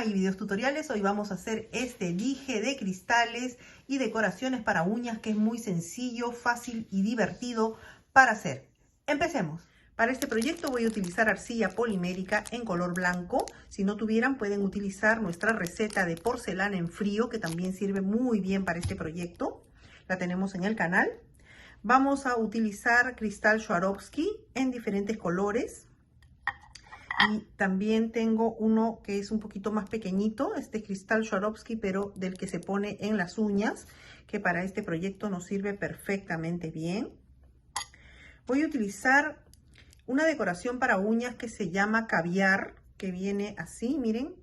Y videos tutoriales. Hoy vamos a hacer este dije de cristales y decoraciones para uñas, que es muy sencillo, fácil y divertido para hacer. Empecemos. Para este proyecto voy a utilizar arcilla polimérica en color blanco. Si no tuvieran, pueden utilizar nuestra receta de porcelana en frío, que también sirve muy bien para este proyecto. La tenemos en el canal. Vamos a utilizar cristal Swarovski en diferentes colores. Y también tengo uno que es un poquito más pequeñito, este cristal Swarovski, pero del que se pone en las uñas, que para este proyecto nos sirve perfectamente bien. Voy a utilizar una decoración para uñas que se llama caviar, que viene así, miren.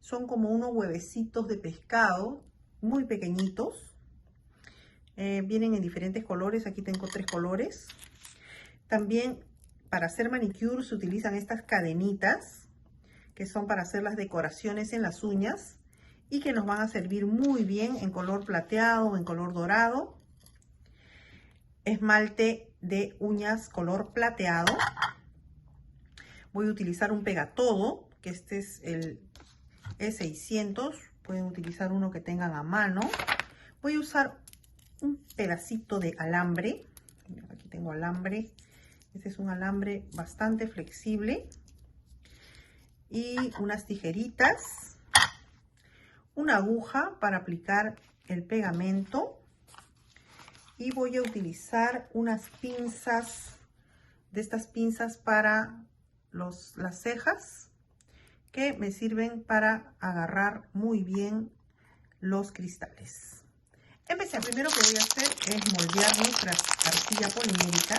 Son como unos huevecitos de pescado, muy pequeñitos. Vienen en diferentes colores, aquí tengo 3 colores. También para hacer manicure se utilizan estas cadenitas, que son para hacer las decoraciones en las uñas y que nos van a servir muy bien en color plateado o en color dorado. Esmalte de uñas color plateado. Voy a utilizar un pegatodo, que este es el E600. Pueden utilizar uno que tengan a mano. Voy a usar un pedacito de alambre. Aquí tengo alambre. Este es un alambre bastante flexible. Y unas tijeritas, una aguja para aplicar el pegamento, y voy a utilizar unas pinzas, de estas pinzas para las cejas, que me sirven para agarrar muy bien los cristales. Empecé. Primero que voy a hacer es moldear nuestra arcilla polimérica.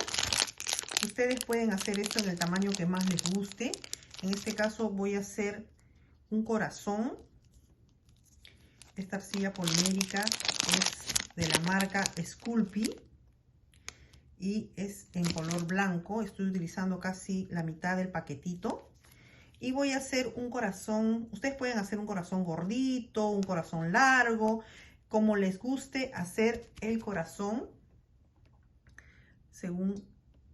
Ustedes pueden hacer esto en el tamaño que más les guste. En este caso voy a hacer un corazón. Esta arcilla polimérica es de la marca Sculpey y es en color blanco. Estoy utilizando casi la mitad del paquetito. Y voy a hacer un corazón. Ustedes pueden hacer un corazón gordito, un corazón largo, como les guste hacer el corazón, según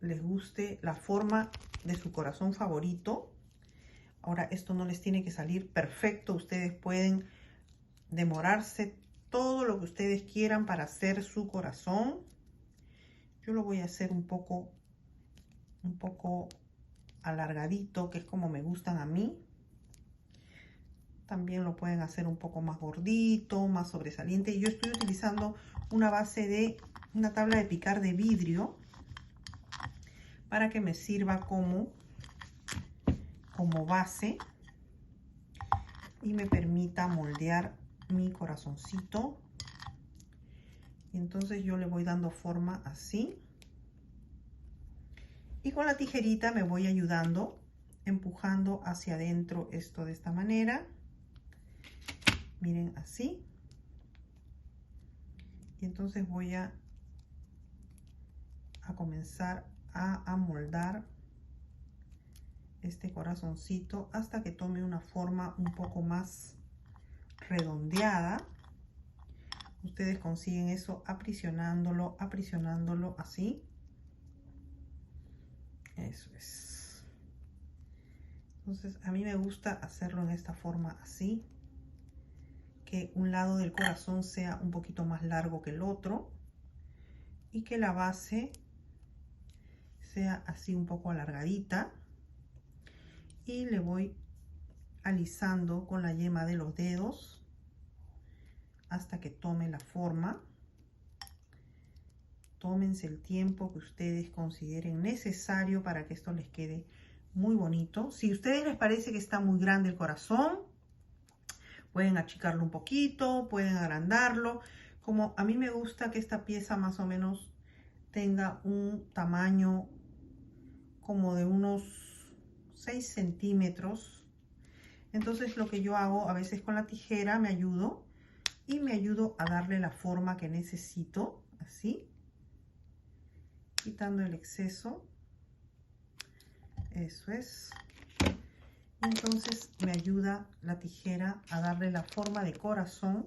les guste la forma de su corazón favorito. Ahora, esto no les tiene que salir perfecto. Ustedes pueden demorarse todo lo que ustedes quieran para hacer su corazón. Yo lo voy a hacer un poco alargadito, que es como me gustan a mí. También lo pueden hacer un poco más gordito, más sobresaliente. Yo estoy utilizando una base de una tabla de picar de vidrio para que me sirva como base y me permita moldear mi corazoncito. Y entonces yo le voy dando forma así, y con la tijerita me voy ayudando, empujando hacia adentro esto de esta manera. Miren, así. Y entonces voy a comenzar a moldar este corazoncito hasta que tome una forma un poco más redondeada. Ustedes consiguen eso aprisionándolo así. Eso es. Entonces a mí me gusta hacerlo en esta forma así, que un lado del corazón sea un poquito más largo que el otro y que la base sea así un poco alargadita. Y le voy alisando con la yema de los dedos hasta que tome la forma. Tómense el tiempo que ustedes consideren necesario para que esto les quede muy bonito. Si a ustedes les parece que está muy grande el corazón, pueden achicarlo un poquito, pueden agrandarlo. Como a mí me gusta que esta pieza más o menos tenga un tamaño como de unos 6 centímetros. Entonces lo que yo hago a veces con la tijera me ayudo a darle la forma que necesito, así, quitando el exceso. Eso es. Entonces me ayuda la tijera a darle la forma de corazón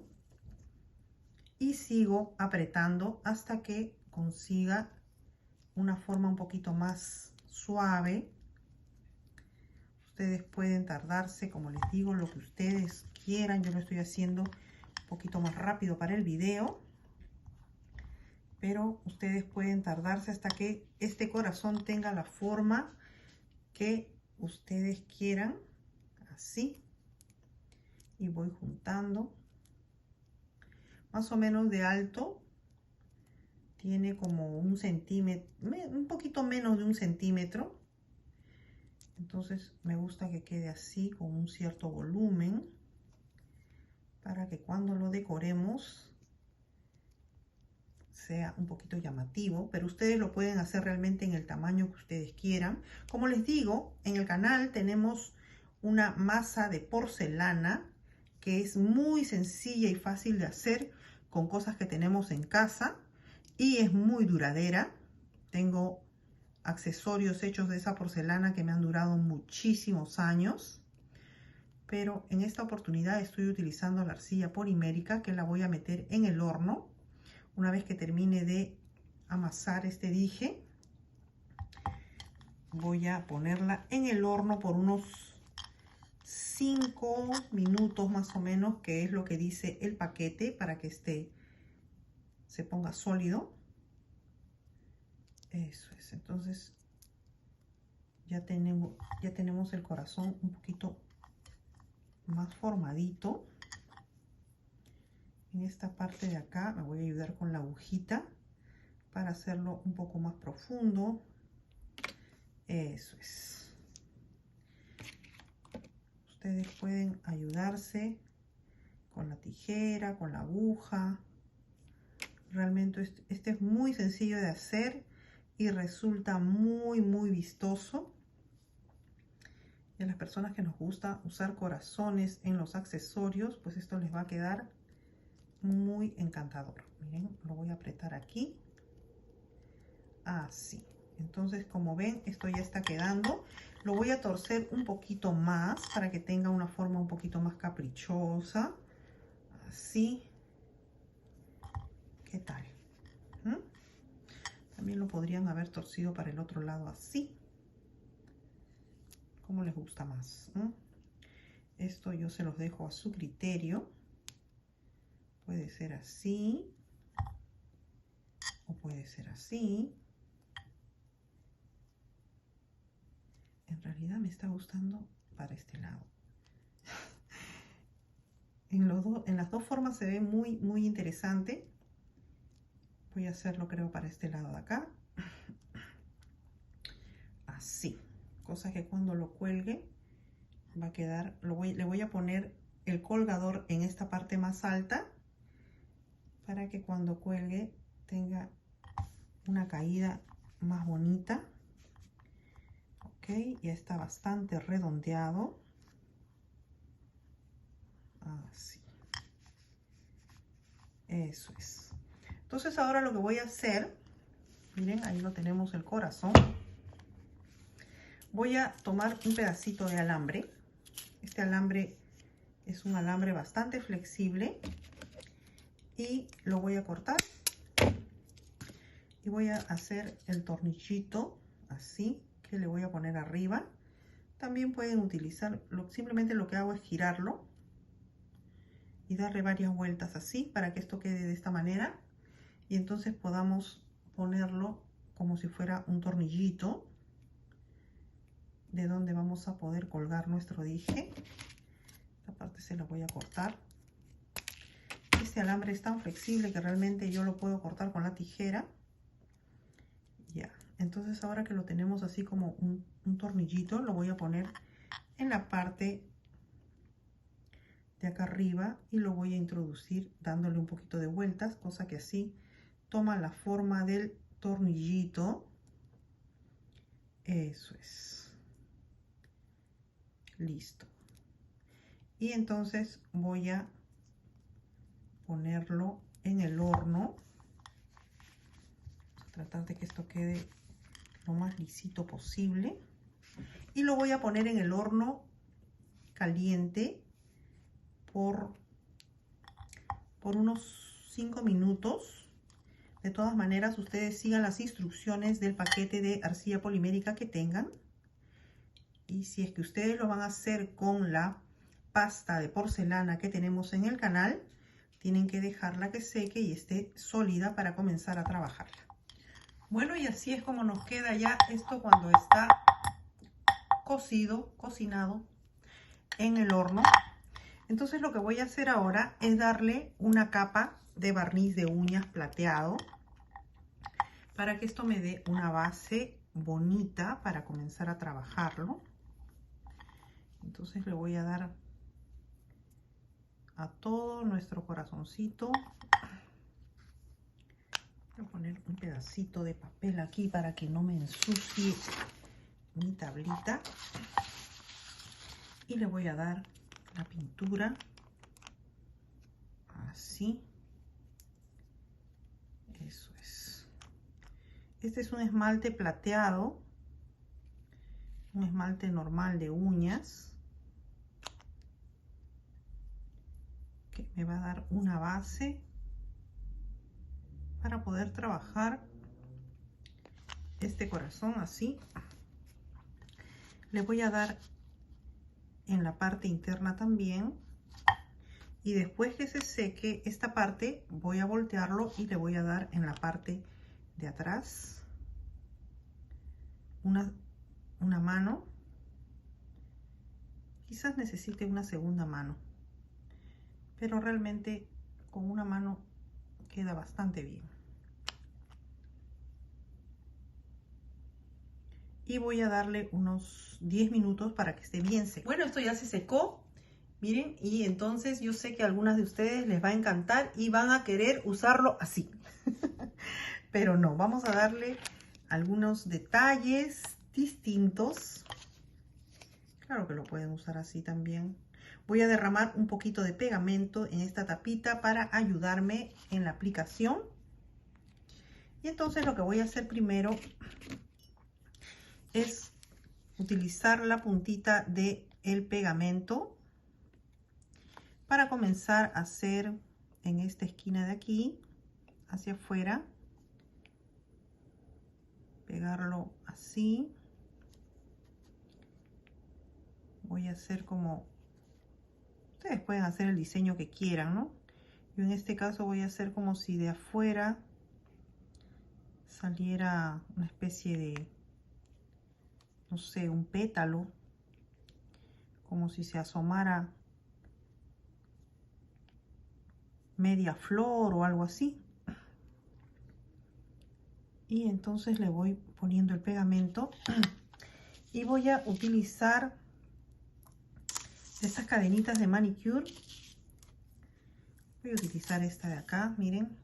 y sigo apretando hasta que consiga una forma un poquito más suave. Ustedes pueden tardarse, como les digo, lo que ustedes quieran. Yo lo estoy haciendo un poquito más rápido para el video, pero ustedes pueden tardarse hasta que este corazón tenga la forma que ustedes quieran, así. Y voy juntando más o menos de alto. Tiene como 1 centímetro, un poquito menos de 1 centímetro. Entonces me gusta que quede así, con un cierto volumen, para que cuando lo decoremos sea un poquito llamativo, pero ustedes lo pueden hacer realmente en el tamaño que ustedes quieran. Como les digo, en el canal tenemos una masa de porcelana que es muy sencilla y fácil de hacer con cosas que tenemos en casa y es muy duradera. Tengo accesorios hechos de esa porcelana que me han durado muchísimos años, pero en esta oportunidad estoy utilizando la arcilla polimérica, que la voy a meter en el horno. Una vez que termine de amasar este dije, voy a ponerla en el horno por unos 5 minutos más o menos, que es lo que dice el paquete, para que se ponga sólido. Eso es. Entonces ya tenemos el corazón un poquito más formadito. En esta parte de acá me voy a ayudar con la agujita para hacerlo un poco más profundo. Eso es. Ustedes pueden ayudarse con la tijera, con la aguja. Realmente este es muy sencillo de hacer y resulta muy vistoso. Y a las personas que nos gusta usar corazones en los accesorios, pues esto les va a quedar muy encantador. Miren, lo voy a apretar aquí. Así. Entonces, como ven, esto ya está quedando. Lo voy a torcer un poquito más para que tenga una forma un poquito más caprichosa. Así. ¿Qué tal? También lo podrían haber torcido para el otro lado así. Como les gusta más. Esto yo se los dejo a su criterio. Puede ser así. O puede ser así. En realidad me está gustando para este lado. En las dos formas se ve muy interesante. Voy a hacerlo, creo, para este lado de acá. Así. Cosa que cuando lo cuelgue va a quedar... le voy a poner el colgador en esta parte más alta para que cuando cuelgue tenga una caída más bonita. Ok, ya está bastante redondeado. Así. Eso es. Entonces ahora lo que voy a hacer, miren, ahí lo tenemos el corazón. Voy a tomar un pedacito de alambre. Este alambre es un alambre bastante flexible y lo voy a cortar. Y voy a hacer el tornillito así, que le voy a poner arriba. También pueden utilizar, simplemente lo que hago es girarlo y darle varias vueltas así para que esto quede de esta manera. Y entonces podamos ponerlo como si fuera un tornillito de donde vamos a poder colgar nuestro dije. Esta parte se la voy a cortar. Este alambre es tan flexible que realmente yo lo puedo cortar con la tijera. Ya, entonces ahora que lo tenemos así como un tornillito, lo voy a poner en la parte de acá arriba y lo voy a introducir dándole un poquito de vueltas, cosa que así toma la forma del tornillito. Eso es. Listo. Y entonces voy a ponerlo en el horno. Vamos a tratar de que esto quede lo más lisito posible. Y lo voy a poner en el horno caliente por unos 5 minutos. De todas maneras, ustedes sigan las instrucciones del paquete de arcilla polimérica que tengan. Y si es que ustedes lo van a hacer con la pasta de porcelana que tenemos en el canal, tienen que dejarla que seque y esté sólida para comenzar a trabajarla. Bueno, y así es como nos queda ya esto cuando está cocinado en el horno. Entonces lo que voy a hacer ahora es darle una capa de barniz de uñas plateado para que esto me dé una base bonita para comenzar a trabajarlo. Entonces le voy a dar a todo nuestro corazoncito. Voy a poner un pedacito de papel aquí para que no me ensucie mi tablita. Y le voy a dar la pintura así. Eso es. Este es un esmalte plateado, un esmalte normal de uñas, que me va a dar una base para poder trabajar este corazón así. Le voy a dar en la parte interna también, y después que se seque esta parte voy a voltearlo y le voy a dar en la parte de atrás una mano. Quizás necesite una segunda mano, pero realmente con una mano queda bastante bien. Y voy a darle unos 10 minutos para que esté bien seco. Bueno, esto ya se secó, miren, y entonces yo sé que a algunas de ustedes les va a encantar y van a querer usarlo así. Pero no, vamos a darle algunos detalles distintos. Claro que lo pueden usar así también. Voy a derramar un poquito de pegamento en esta tapita para ayudarme en la aplicación. Y entonces lo que voy a hacer primero es utilizar la puntita del pegamento para comenzar a hacer en esta esquina de aquí hacia afuera, pegarlo así. Voy a hacer como ustedes pueden hacer el diseño que quieran, ¿no? Yo en este caso voy a hacer como si de afuera saliera una especie de, no sé, un pétalo, como si se asomara media flor o algo así. Y entonces le voy poniendo el pegamento y voy a utilizar esas cadenitas de manicure. Voy a utilizar esta de acá, miren.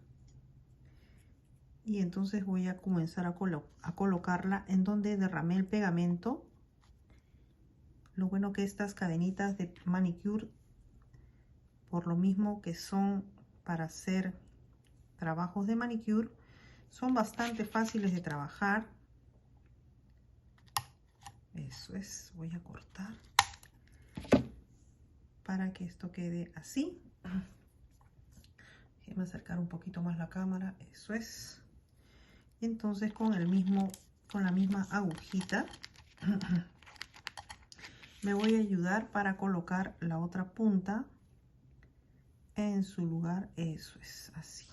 Y entonces voy a comenzar a colocarla en donde derramé el pegamento. Lo bueno que estas cadenitas de manicure, por lo mismo que son para hacer trabajos de manicure, son bastante fáciles de trabajar. Eso es, voy a cortar para que esto quede así. Déjenme acercar un poquito más la cámara, eso es. Y entonces con la misma agujita me voy a ayudar para colocar la otra punta en su lugar. Eso es, así.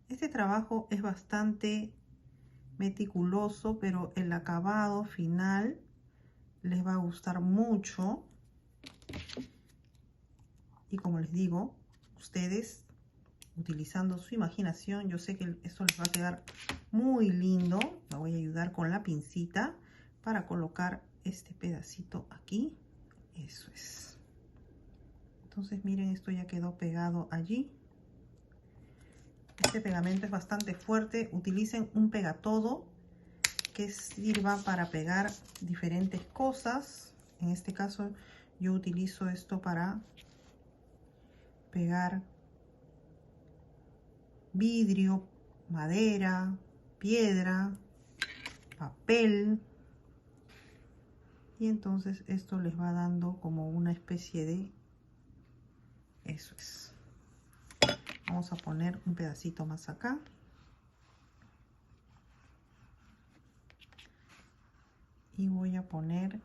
Este trabajo es bastante meticuloso, pero el acabado final les va a gustar mucho. Y como les digo, ustedes utilizando su imaginación, yo sé que esto les va a quedar muy lindo. Me voy a ayudar con la pincita para colocar este pedacito aquí. Eso es. Entonces miren, esto ya quedó pegado allí. Este pegamento es bastante fuerte. Utilicen un pegatodo que sirva para pegar diferentes cosas. En este caso yo utilizo esto para pegar vidrio, madera, piedra, papel. Y entonces esto les va dando como una especie de... Eso es. Vamos a poner un pedacito más acá. Y voy a poner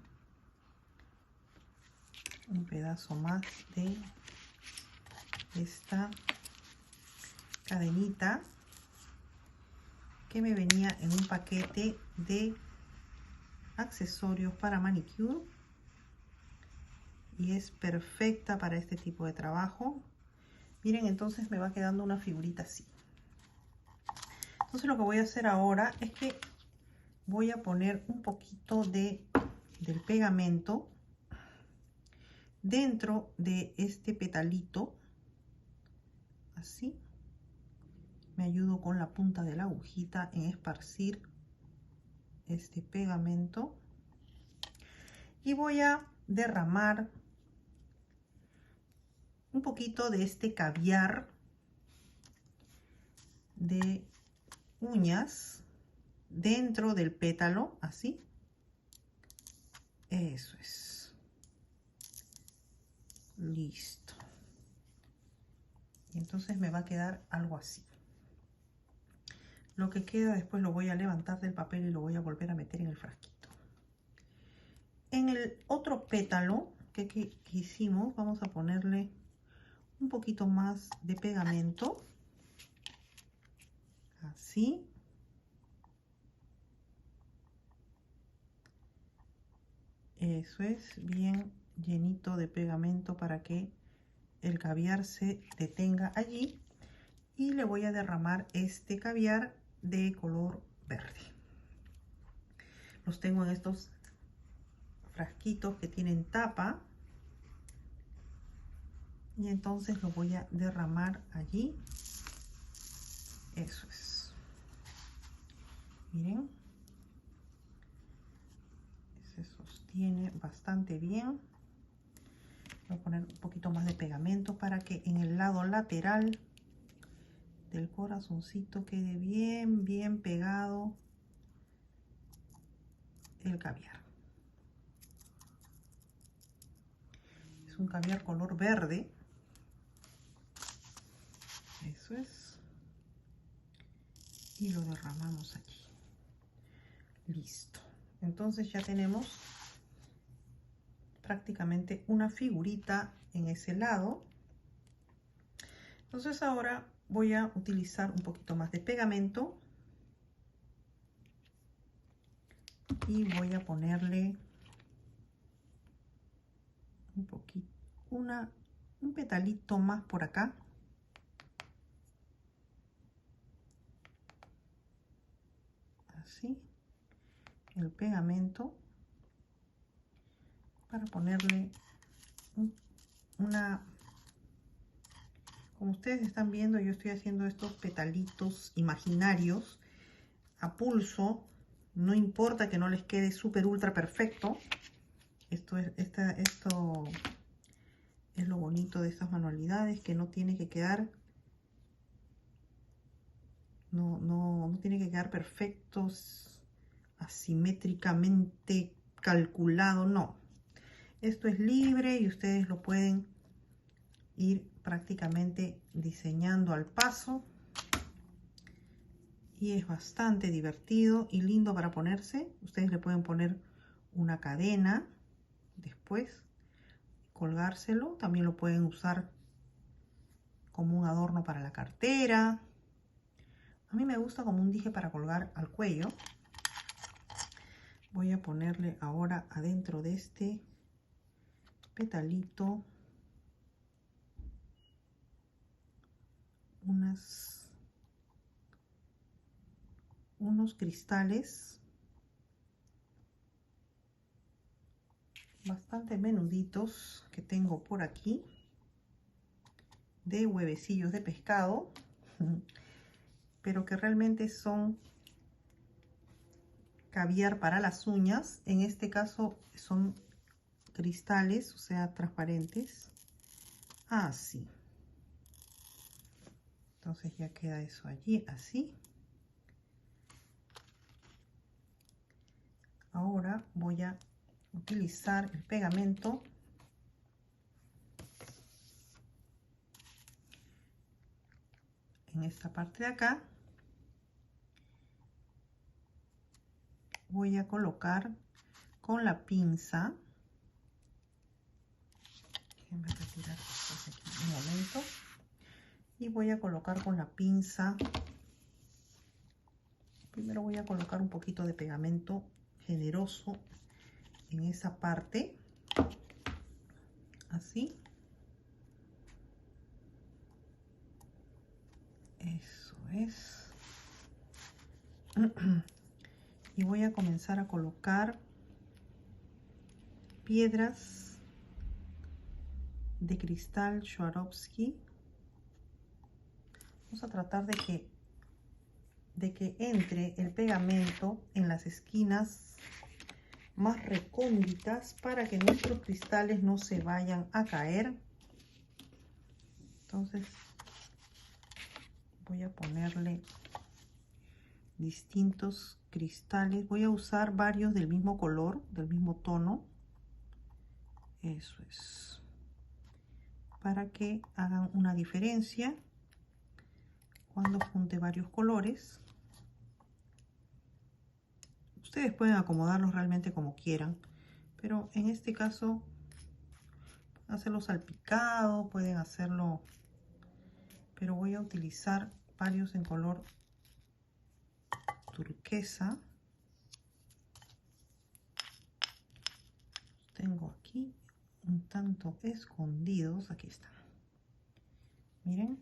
un pedazo más de esta cadenita que me venía en un paquete de accesorios para manicure y es perfecta para este tipo de trabajo. Miren, entonces me va quedando una figurita así. Entonces lo que voy a hacer ahora es que voy a poner un poquito del pegamento dentro de este petalito, así. Me ayudo con la punta de la agujita en esparcir este pegamento y voy a derramar un poquito de este caviar de uñas dentro del pétalo, así. Eso es. Listo. Y entonces me va a quedar algo así. Lo que queda después lo voy a levantar del papel y lo voy a volver a meter en el frasquito. En el otro pétalo que hicimos, vamos a ponerle un poquito más de pegamento. Así. Eso es, bien llenito de pegamento para que el caviar se detenga allí. Y le voy a derramar este caviar de color verde. Los tengo en estos frasquitos que tienen tapa. Y entonces lo voy a derramar allí. Eso es. Miren. Se sostiene bastante bien. Voy a poner un poquito más de pegamento para que en el lado lateral del corazoncito quede bien pegado el caviar. Es un caviar color verde. Eso es. Y lo derramamos aquí. Listo. Entonces ya tenemos prácticamente una figurita en ese lado. Entonces ahora voy a utilizar un poquito más de pegamento y voy a ponerle un poquito, un petalito más por acá. Así, el pegamento para ponerle como ustedes están viendo, yo estoy haciendo estos petalitos imaginarios a pulso. No importa que no les quede súper ultra perfecto. Esto es lo bonito de estas manualidades, que no tiene que quedar no tiene que quedar perfectos, asimétricamente calculado, no. Esto es libre y ustedes lo pueden ir prácticamente diseñando al paso. Y es bastante divertido y lindo para ponerse. Ustedes le pueden poner una cadena después, colgárselo. También lo pueden usar como un adorno para la cartera. A mí me gusta como un dije para colgar al cuello. Voy a ponerle ahora adentro de este petalito unos cristales bastante menuditos que tengo por aquí de huevecillos de pescado, pero que realmente son caviar para las uñas. En este caso son cristales, o sea, transparentes. Así. Entonces ya queda eso allí, así. Ahora voy a utilizar el pegamento en esta parte de acá voy a colocar con la pinza. Déjenme retirar esto aquí un momento. Y voy a colocar con la pinza. Primero voy a colocar un poquito de pegamento generoso en esa parte. Así. Eso es. Y voy a comenzar a colocar piedras de cristal Swarovski. Vamos a tratar de que entre el pegamento en las esquinas más recónditas para que nuestros cristales no se vayan a caer. Entonces voy a ponerle distintos cristales. Voy a usar varios del mismo color, del mismo tono. Eso es. Para que hagan una diferencia cuando junte varios colores. Ustedes pueden acomodarlos realmente como quieran, pero en este caso pueden hacerlo salpicado, pueden hacerlo, pero voy a utilizar varios en color turquesa. Tengo aquí un tanto escondidos, aquí están. Miren,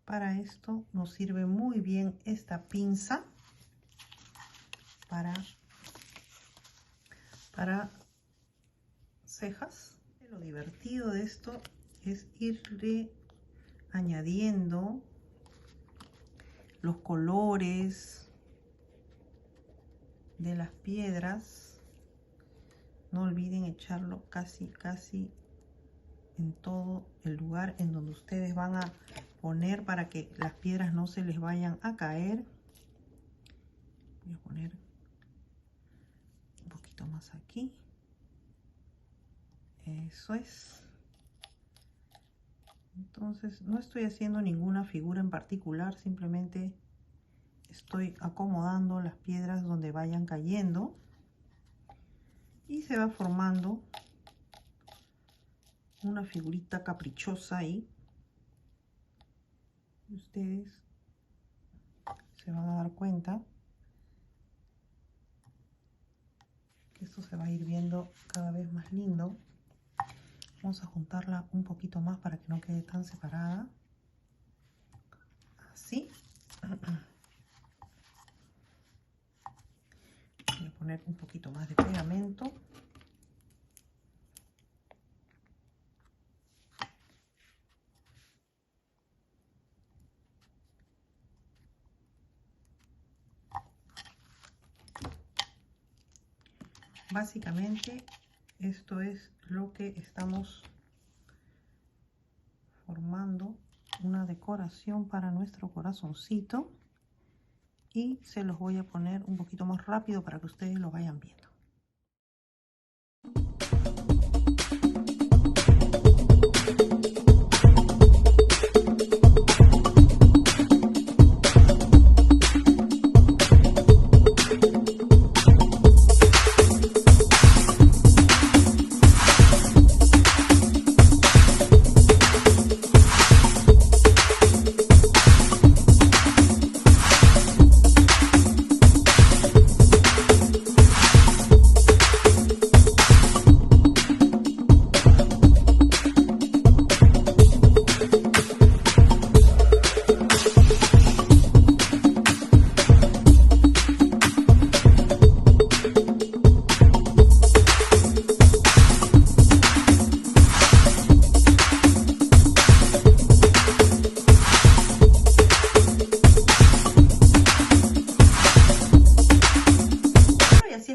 para esto nos sirve muy bien esta pinza para cejas. Lo divertido de esto es irle añadiendo los colores de las piedras. No olviden echarlo casi en todo el lugar en donde ustedes van a poner para que las piedras no se les vayan a caer. Voy a poner un poquito más aquí. Eso es. Entonces no estoy haciendo ninguna figura en particular, simplemente estoy acomodando las piedras donde vayan cayendo y se va formando una figurita caprichosa ahí. Ustedes se van a dar cuenta que esto se va a ir viendo cada vez más lindo. Vamos a juntarla un poquito más para que no quede tan separada. Así. Voy a poner un poquito más de pegamento. Básicamente esto es lo que estamos formando, una decoración para nuestro corazoncito, y se los voy a poner un poquito más rápido para que ustedes lo vayan viendo.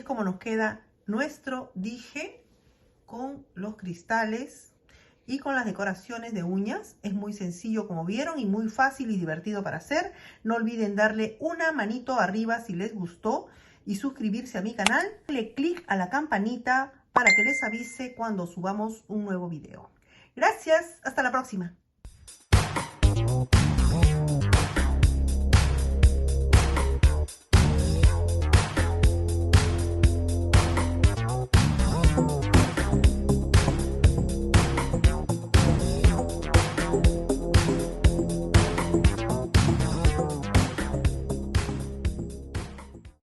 Como nos queda nuestro dije con los cristales y con las decoraciones de uñas. Es muy sencillo, como vieron, y muy fácil y divertido para hacer. No olviden darle una manito arriba si les gustó y suscribirse a mi canal. Denle clic a la campanita para que les avise cuando subamos un nuevo video. Gracias, hasta la próxima.